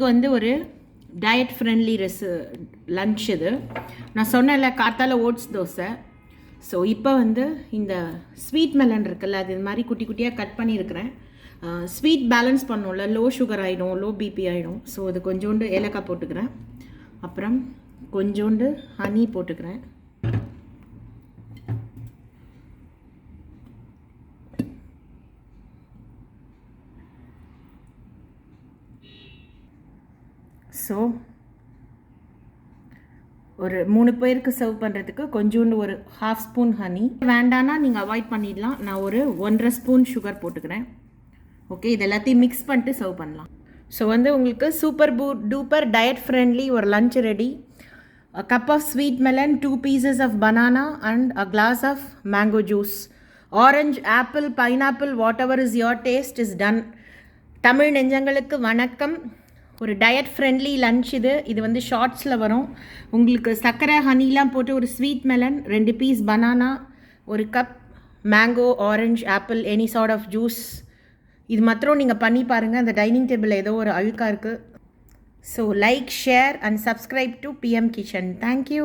இன்றைக்கி வந்து ஒரு டயட் ஃப்ரெண்ட்லி லன்ச் இது. நான் சொன்னேன்ல காத்தால ஓட்ஸ் தோசை. ஸோ இப்போ வந்து இந்த ஸ்வீட் மெலன் இருக்குல்ல, அது இது மாதிரி குட்டி குட்டியாக கட் பண்ணியிருக்கிறேன். ஸ்வீட் பேலன்ஸ் பண்ணோம்ல, லோ சுகர் ஆகிடும், லோ பிபி ஆகிடும். ஸோ அது கொஞ்சோண்டு ஏலக்காய் போட்டுக்கிறேன். அப்புறம் கொஞ்சோண்டு ஹனி போட்டுக்கிறேன். ஸோ ஒரு 3 பேருக்கு சர்வ் பண்ணுறதுக்கு கொஞ்சோண்டு ஒரு 1/2 ஸ்பூன் ஹனி. வேண்டான்னா நீங்கள் அவாய்ட் பண்ணிடலாம். நான் ஒரு 1.5 ஸ்பூன் சுகர் போட்டுக்கிறேன். ஓகே, இது எல்லாத்தையும் மிக்ஸ் பண்ணிட்டு சர்வ் பண்ணலாம். ஸோ வந்து உங்களுக்கு சூப்பர் டூப்பர் டயட் ஃப்ரெண்ட்லி ஒரு lunch ready. A cup of sweet melon, 2 pieces of banana and a glass of mango juice. Orange, apple, pineapple, whatever is your taste is done. Tamil நெஞ்சங்களுக்கு வணக்கம். ஒரு diet friendly lunch இது வந்து ஷார்ட்ஸில் வரும். உங்களுக்கு சர்க்கரை ஹனிலாம் போட்டு ஒரு ஸ்வீட் மெலன், 2 பீஸ் பனானா, ஒரு cup mango, orange, apple, any sort of juice. இது மாத்திரம் நீங்கள் பண்ணி பாருங்கள். அந்த டைனிங் டேபிள் ஏதோ ஒரு அழுக்காக இருக்குது. So like, share and subscribe to PM Kitchen. Thank you.